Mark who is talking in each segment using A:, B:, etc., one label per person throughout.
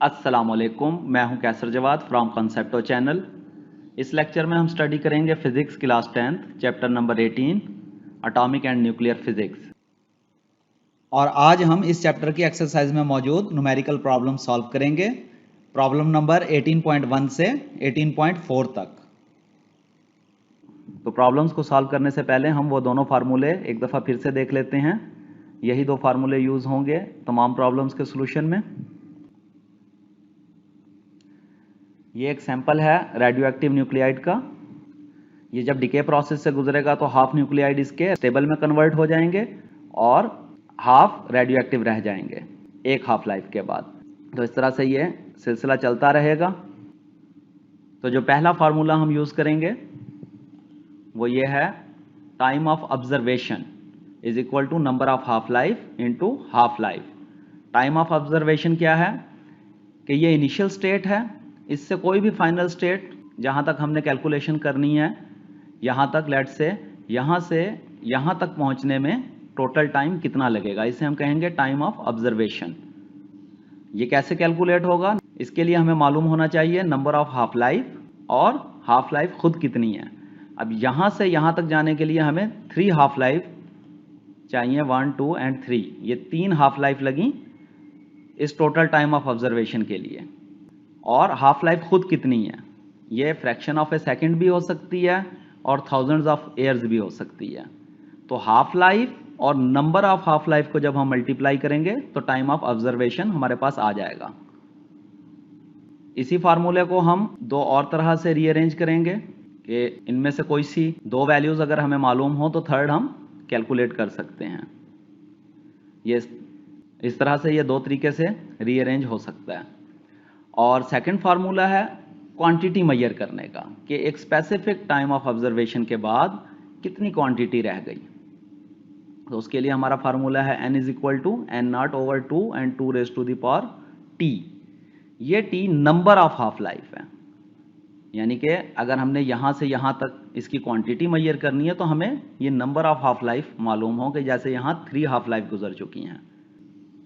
A: अस्सलामुअलैकुम, मैं हूं कैसर जवाद फ्रॉम कंसेप्टो चैनल। इस लेक्चर में हम स्टडी करेंगे physics class 10th chapter number 18 atomic and nuclear physics. और आज हम इस चैप्टर की एक्सरसाइज में मौजूद न्यूमेरिकल प्रॉब्लम सॉल्व करेंगे, प्रॉब्लम नंबर 18.1 से 18.4 तक। तो प्रॉब्लम्स को सॉल्व करने से पहले हम वो दोनों फार्मूले एक दफ़ा फिर से देख लेते हैं। यही दो फार्मूले यूज़ होंगे तमाम प्रॉब्लम्स के सोल्यूशन में। ये एक सैंपल है रेडियो एक्टिव न्यूक्लियाइड का। ये जब डिके प्रोसेस से गुजरेगा तो हाफ न्यूक्लियाइड इसके स्टेबल में कन्वर्ट हो जाएंगे और हाफ रेडियो एक्टिव रह जाएंगे एक हाफ लाइफ के बाद। तो इस तरह से ये सिलसिला चलता रहेगा। तो जो पहला फार्मूला हम यूज़ करेंगे वो ये है, time of observation is equal to number of half life into half life. Time of observation क्या है कि ये इनिशियल स्टेट है, इससे कोई भी फाइनल स्टेट जहाँ तक हमने कैलकुलेशन करनी है, यहाँ तक लेट्स से यहाँ तक पहुँचने में टोटल टाइम कितना लगेगा, इसे हम कहेंगे टाइम ऑफ ऑब्जर्वेशन। ये कैसे कैलकुलेट होगा, इसके लिए हमें मालूम होना चाहिए नंबर ऑफ हाफ लाइफ और हाफ लाइफ खुद कितनी है। अब यहाँ से यहाँ तक जाने के लिए हमें 3 हाफ लाइफ चाहिए, 1, 2 एंड 3। ये 3 हाफ लाइफ लगी इस टोटल टाइम ऑफ ऑब्जर्वेशन के लिए। और हाफ लाइफ खुद कितनी है, ये फ्रैक्शन ऑफ ए सेकंड भी हो सकती है और थाउजेंड्स ऑफ ईयर्स भी हो सकती है। तो हाफ लाइफ और नंबर ऑफ हाफ लाइफ को जब हम मल्टीप्लाई करेंगे तो टाइम ऑफ ऑब्जर्वेशन हमारे पास आ जाएगा। इसी फार्मूले को हम दो और तरह से रीअरेंज करेंगे कि इनमें से कोई सी दो वैल्यूज अगर हमें मालूम हो तो थर्ड हम कैलकुलेट कर सकते हैं। ये इस तरह से ये दो तरीके से रीअरेंज हो सकता है। और सेकंड फार्मूला है क्वांटिटी मेजर करने का कि एक स्पेसिफिक टाइम ऑफ ऑब्जर्वेशन के बाद कितनी क्वांटिटी रह गई। तो उसके लिए हमारा फार्मूला है n is equal to n0/2 and 2 raise to the power t। ये t number of half life है, यानी कि अगर हमने यहाँ से यहाँ तक इसकी क्वांटिटी मेजर करनी है तो हमें ये नंबर ऑफ हाफ लाइफ मालूम हो कि जैसे यहाँ 3 हाफ लाइफ गुजर चुकी हैं।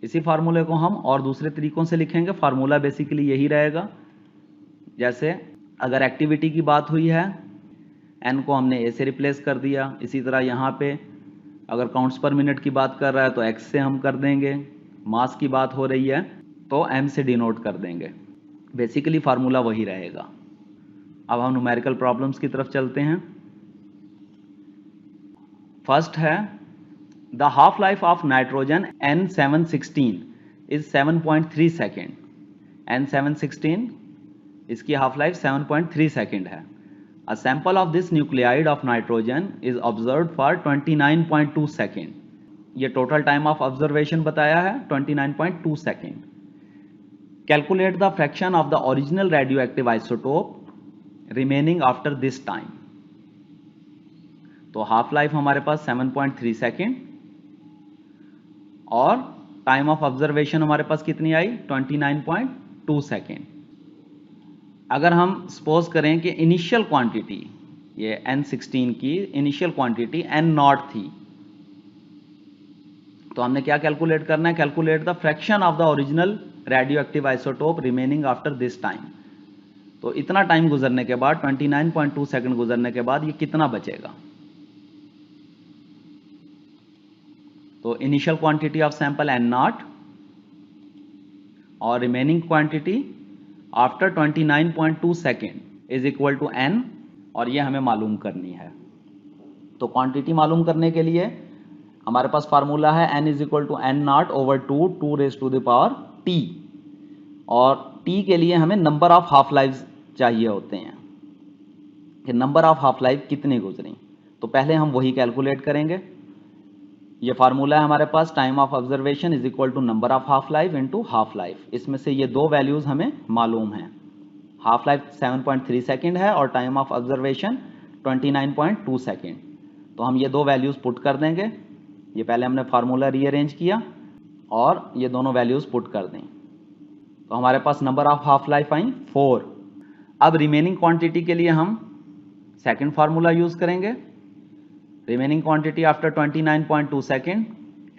A: इसी फार्मूले को हम और दूसरे तरीकों से लिखेंगे। फार्मूला बेसिकली यही रहेगा, जैसे अगर एक्टिविटी की बात हुई है n को हमने a से रिप्लेस कर दिया, इसी तरह यहाँ पे अगर काउंट्स पर मिनट की बात कर रहा है तो x से हम कर देंगे, मास की बात हो रही है तो m से डिनोट कर देंगे। बेसिकली फार्मूला वही रहेगा। अब हम न्यूमेरिकल प्रॉब्लम्स की तरफ चलते हैं। फर्स्ट है, the half life of nitrogen N716 is 7.3 second. N716 इसकी हाफ लाइफ 7.3 सेकेंड है। A sample of this nuclide of nitrogen is observed for 29.2 second. ये टोटल टाइम ऑफ ऑब्जर्वेशन बताया है 29.2 second. Calculate the fraction of the original radio active isotope remaining after this time. तो half life हमारे पास 7.3 second और time of observation हमारे पास कितनी आई, 29.2 second. अगर हम सपोज करें कि इनिशियल क्वांटिटी ये N16 की इनिशियल क्वांटिटी N0 थी, तो हमने क्या कैलकुलेट करना है, calculate the fraction of the original radio active isotope remaining after this time. तो इतना टाइम गुजरने के बाद 29.2 सेकेंड गुजरने के बाद ये कितना बचेगा। तो initial quantity of sample N0 और remaining quantity after 29.2 second is equal to n, और ये हमें मालूम करनी है। तो क्वांटिटी मालूम करने के लिए हमारे पास फार्मूला है n is equal to n0/2 2 raise to the power t, और t के लिए हमें नंबर ऑफ हाफ लाइफ चाहिए होते हैं कि नंबर ऑफ हाफ लाइफ कितनी गुजरी। तो पहले हम वही कैलकुलेट करेंगे। ये फार्मूला है हमारे पास, time of observation is equal to number of half life into half life. इसमें से ये दो वैल्यूज हमें मालूम हैं, हाफ लाइफ 7.3 सेकेंड है और टाइम ऑफ ऑब्जर्वेशन 29.2 सेकेंड। तो हम ये दो वैल्यूज पुट कर देंगे। ये पहले हमने फार्मूला रीअरेंज किया और ये दोनों वैल्यूज पुट कर दें, तो हमारे पास नंबर ऑफ हाफ लाइफ आई 4। अब रिमेनिंग क्वांटिटी के लिए हम सेकेंड फार्मूला यूज करेंगे। Remaining quantity after 29.2 second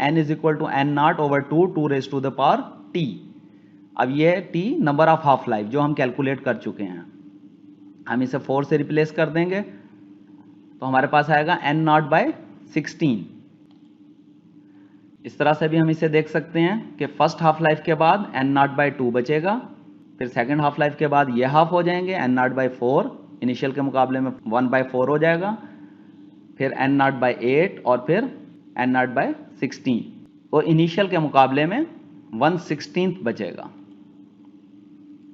A: n is equal to n0/2 2 raise to the power t। अब ये t number of half life जो हम कैलकुलेट कर चुके हैं, हम इसे 4 से रिप्लेस कर देंगे तो हमारे पास आएगा n0/16। इस तरह से भी हम इसे देख सकते हैं कि फर्स्ट हाफ लाइफ के बाद n0/2 बचेगा, फिर सेकंड हाफ लाइफ के बाद ये हाफ हो जाएंगे n0/4, इनिशियल के मुकाबले में 1/4 हो जाएगा, फिर n0/8 और फिर n0/16, तो इनिशियल के मुकाबले में 1/16 बचेगा।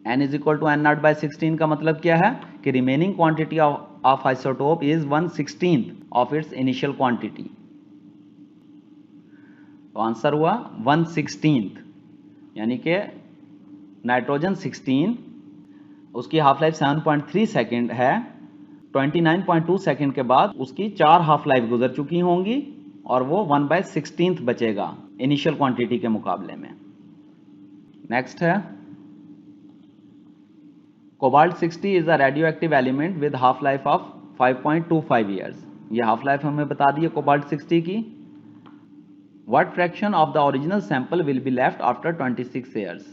A: n is equal to n0/16 का मतलब क्या है कि remaining quantity of isotope is 1/16 of its initial quantity. तो आंसर हुआ 1/16, यानी कि नाइट्रोजन 16 उसकी हाफ लाइफ 7.3 सेकेंड है, 29.2 सेकेंड के बाद उसकी 4 हाफ लाइफ गुजर चुकी होंगी और वो 1/16 बचेगा इनिशियल क्वांटिटी के मुकाबले में। नेक्स्ट है cobalt 60 is a radioactive element with half life of 5.25 years. ये हाफ लाइफ हमें बता दी है कोबाल्ट 60 की। What fraction of the original sample will be left after 26 years.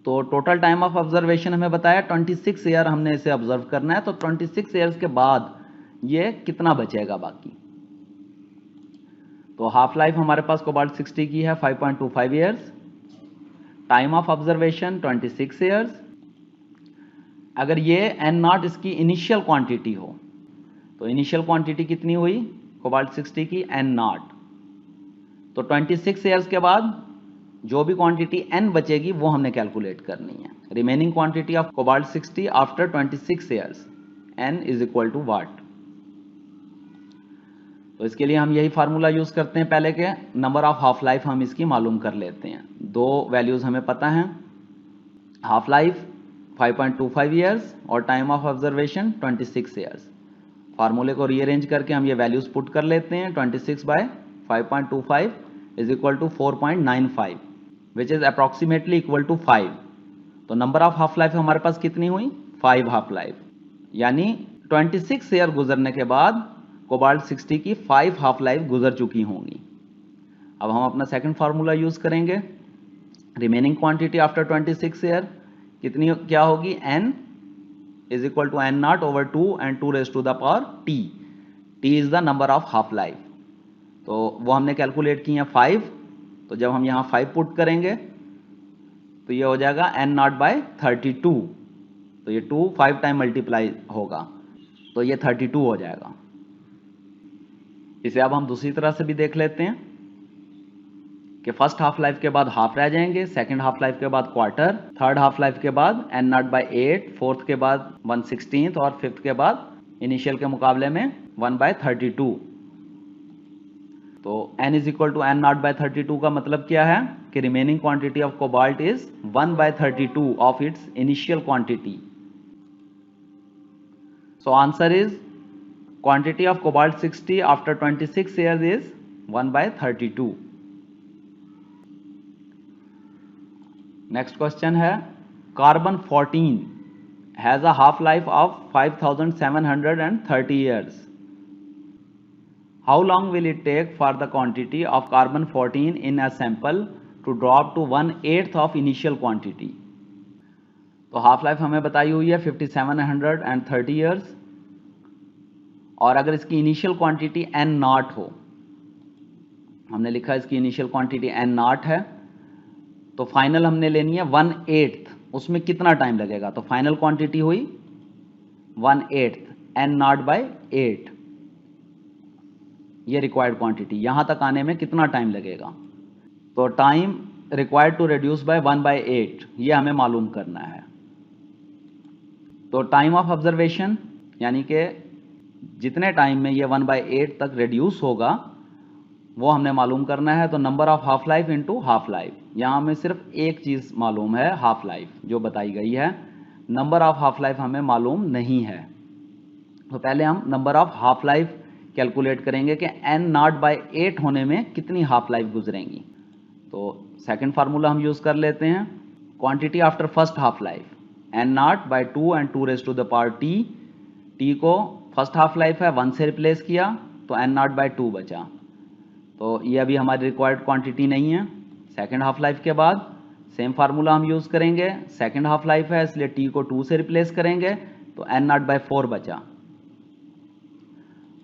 A: तो टोटल टाइम ऑफ ऑब्जर्वेशन हमें बताया 26 ईयर हमने इसे ऑब्जर्व करना है, तो 26 ईयर्स के बाद ये कितना बचेगा बाकी। तो हाफ लाइफ हमारे पास कोबाल्ट 60 की है 5.25 years, time of observation 26 years. अगर ये n0 इसकी इनिशियल क्वांटिटी हो तो इनिशियल क्वांटिटी कितनी हुई कोबाल्ट 60 की n0, तो 26 ईयर्स के बाद जो भी क्वांटिटी n बचेगी वो हमने कैलकुलेट करनी है। Remaining quantity of cobalt 60 after 26 years, n is equal to what. तो इसके लिए हम यही फार्मूला यूज करते हैं, पहले के नंबर ऑफ हाफ लाइफ हम इसकी मालूम कर लेते हैं। दो वैल्यूज हमें पता हैं, हाफ लाइफ 5.25 ईयर्स और टाइम ऑफ ऑब्जर्वेशन 26 ईयर्स। फार्मूले को रीअरेंज करके हम ये वैल्यूज पुट कर लेते हैं। 26/5.25 is equal to 4.95 which is approximately equal to 5। तो नंबर ऑफ हाफ लाइफ हमारे पास कितनी हुई 5 हाफ लाइफ, यानी 26 ईयर गुजरने के बाद कोबाल्ट 60 की 5 हाफ लाइफ गुजर चुकी होंगी। अब हम अपना सेकंड फार्मूला यूज करेंगे। रिमेनिंग क्वांटिटी आफ्टर 26 ईयर कितनी क्या होगी, n is equal to n0 over 2 and 2 raised to the power t। t is the number of half life, तो वो हमने कैलकुलेट की है 5। तो जब हम यहाँ 5 पुट करेंगे तो ये हो जाएगा n0/32, तो ये 2 5 टाइम मल्टीप्लाई होगा तो ये 32 हो जाएगा। इसे अब हम दूसरी तरह से भी देख लेते हैं कि फर्स्ट हाफ लाइफ के बाद हाफ रह जाएंगे, सेकंड हाफ लाइफ के बाद क्वार्टर, थर्ड हाफ लाइफ के बाद n0/8, फोर्थ के बाद 1/16 और फिफ्थ के बाद इनिशियल के मुकाबले में 1/32। तो n is equal to n0/32 का मतलब क्या है कि remaining quantity of cobalt is 1/32 of its initial quantity. So answer is quantity of cobalt 60 after 26 years is 1/32। Next question है carbon 14 has a half life of 5730 years. How long will it take for the quantity of carbon 14 in a sample to drop to 1/8 of initial quantity. तो half life हमें बताई हुई है 5730 years, और अगर इसकी initial quantity n0 हो, हमने लिखा इसकी इनिशियल क्वांटिटी n0 है, तो फाइनल हमने लेनी है 1/8, उसमें कितना टाइम लगेगा। तो फाइनल क्वांटिटी हुई 1/8 n0/8, ये रिक्वायर्ड क्वांटिटी। यहां तक आने में कितना टाइम लगेगा, तो time required to reduce by 1/8 ये हमें मालूम करना है। तो टाइम ऑफ ऑब्जर्वेशन यानी कि जितने टाइम में ये 1/8 तक रिड्यूस होगा वो हमने मालूम करना है। तो number of half life into half life, यहाँ हमें सिर्फ एक चीज़ मालूम है हाफ लाइफ जो बताई गई है, नंबर ऑफ हाफ लाइफ हमें मालूम नहीं है। तो पहले हम number of half life calculate करेंगे कि n0/8 होने में कितनी हाफ लाइफ गुजरेंगी। तो सेकंड फार्मूला हम यूज़ कर लेते हैं, quantity after first half life n0/2 and 2 raised to the power t। t को फर्स्ट हाफ लाइफ है 1 से रिप्लेस किया तो n0/2 बचा, तो ये अभी हमारी रिक्वायर्ड क्वांटिटी नहीं है। सेकंड हाफ लाइफ के बाद सेम फार्मूला हम यूज़ करेंगे, सेकेंड हाफ लाइफ है इसलिए t को 2 से रिप्लेस करेंगे तो n0/4 बचा।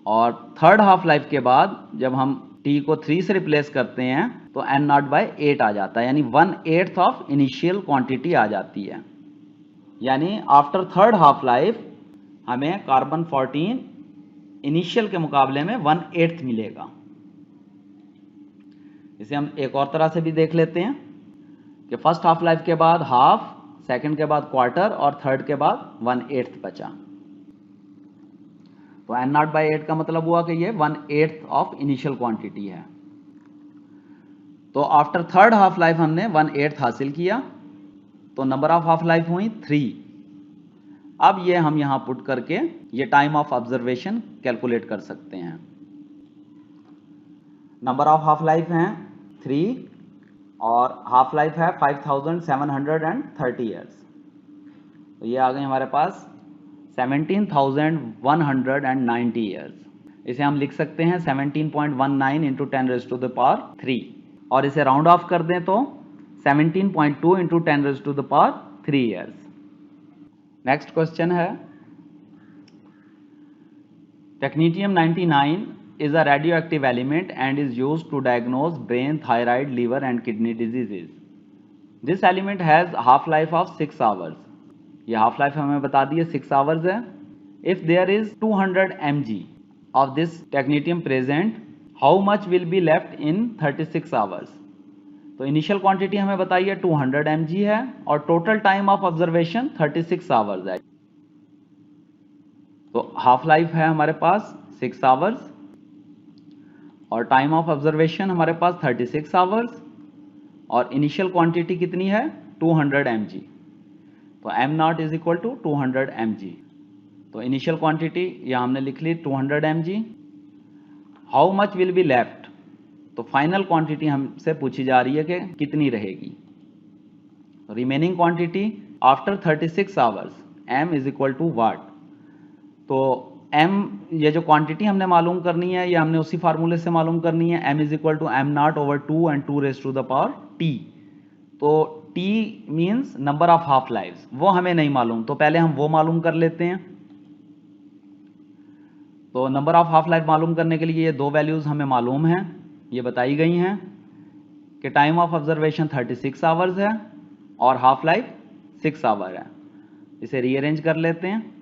A: और थर्ड हाफ लाइफ के बाद जब हम t को 3 से रिप्लेस करते हैं तो n0/8 आ जाता है, यानी 1/8 ऑफ इनिशियल क्वांटिटी आ जाती है। यानी आफ्टर थर्ड हाफ लाइफ हमें कार्बन 14 इनिशियल के मुकाबले में 1/8 मिलेगा। इसे हम एक और तरह से भी देख लेते हैं कि फर्स्ट हाफ लाइफ के बाद हाफ, सेकंड के बाद क्वार्टर और थर्ड के बाद 1/8 बचा। तो n0/8 का मतलब हुआ कि ये 1/8 ऑफ इनिशियल क्वांटिटी है। तो आफ्टर थर्ड हाफ लाइफ हमने 1/8 हासिल किया, तो नंबर ऑफ हाफ लाइफ हुई 3। अब ये हम यहां पुट करके ये टाइम ऑफ ऑब्जर्वेशन कैलकुलेट कर सकते हैं। नंबर ऑफ हाफ लाइफ हैं 3 और हाफ लाइफ है 5730 ईयर्स। तो ये आ गए हमारे पास 17,190 ईयर्स। इसे हम लिख सकते हैं 17.19 इंटू 10⁻³ और इसे राउंड ऑफ कर दें तो 17.2 इंटू 10⁻³ ईयर्स। नेक्स्ट क्वेश्चन है, टेक्नीटियम 99 is a radioactive element and is used to diagnose brain, thyroid, liver and kidney diseases. This element has half life of 6 hours. ये half life हमें बता दी है 6 hours है। If there is 200 mg of this technetium present, how much will be left in 36 hours? तो initial quantity हमें बताई है 200 mg है और total time of observation 36 hours है। तो हाफ लाइफ है हमारे पास 6 आवर्स और टाइम ऑफ ऑब्जर्वेशन हमारे पास 36 आवर्स और इनिशियल क्वांटिटी कितनी है 200 mg। तो m0 is equal to 200 mg। तो इनिशियल क्वांटिटी यहां हमने लिख ली 200 mg। How much will be left, तो फाइनल क्वांटिटी हमसे पूछी जा रही है कि कितनी रहेगी। Remaining quantity after 36 hours m is equal to what. तो m, ये जो क्वांटिटी हमने मालूम करनी है ये हमने उसी फार्मूले से मालूम करनी है, m is equal to m0/2 and 2⁻t। तो t means number of half lives, वो हमें नहीं मालूम, तो पहले हम वो मालूम कर लेते हैं। तो नंबर ऑफ हाफ लाइफ मालूम करने के लिए ये दो वैल्यूज हमें मालूम हैं, ये बताई गई हैं कि टाइम ऑफ ऑब्जर्वेशन 36 आवर्स है और हाफ लाइफ 6 आवर है। इसे रीअरेंज कर लेते हैं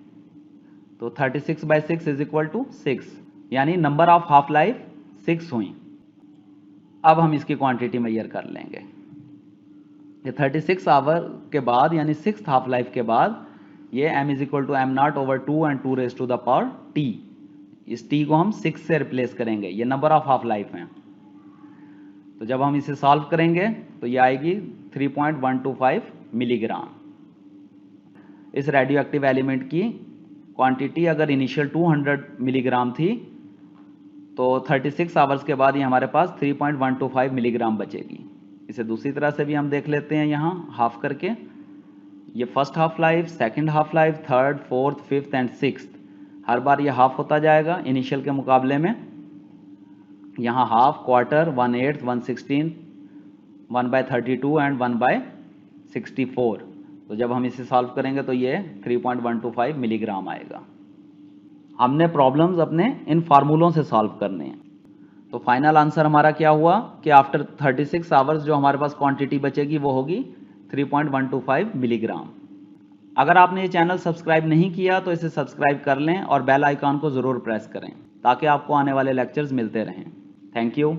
A: तो 36/6 इज इक्वल टू 6, यानी नंबर ऑफ हाफ लाइफ 6 हुई। अब हम इसकी क्वांटिटी मेजर कर लेंगे। ये 36 आवर के बाद यानी 6th हाफ लाइफ के बाद ये m is equal to m0/2 and 2⁻t। इस t को हम 6 से रिप्लेस करेंगे, ये नंबर ऑफ हाफ लाइफ हैं। तो जब हम इसे सॉल्व करेंगे तो ये आएगी 3.125 मिलीग्राम। इस रेडियो एक्टिव एलिमेंट की क्वांटिटी अगर इनिशियल 200 मिलीग्राम थी तो 36 आवर्स के बाद ये हमारे पास 3.125 मिलीग्राम बचेगी। इसे दूसरी तरह से भी हम देख लेते हैं यहाँ हाफ करके। ये first half life, second half life, third, fourth, fifth and sixth, हर बार ये हाफ होता जाएगा इनिशियल के मुकाबले में। यहाँ हाफ, क्वार्टर, 1/8, 1/16, 1/32 एंड 1/64। तो जब हम इसे सॉल्व करेंगे तो ये 3.125 मिलीग्राम आएगा। हमने प्रॉब्लम्स अपने इन फार्मूलों से सॉल्व करने हैं। तो फाइनल आंसर हमारा क्या हुआ कि आफ्टर 36 आवर्स जो हमारे पास क्वांटिटी बचेगी वो होगी 3.125 मिलीग्राम। अगर आपने ये चैनल सब्सक्राइब नहीं किया तो इसे सब्सक्राइब कर लें और बेल आइकॉन को ज़रूर प्रेस करें ताकि आपको आने वाले लेक्चर्स मिलते रहें। Thank you.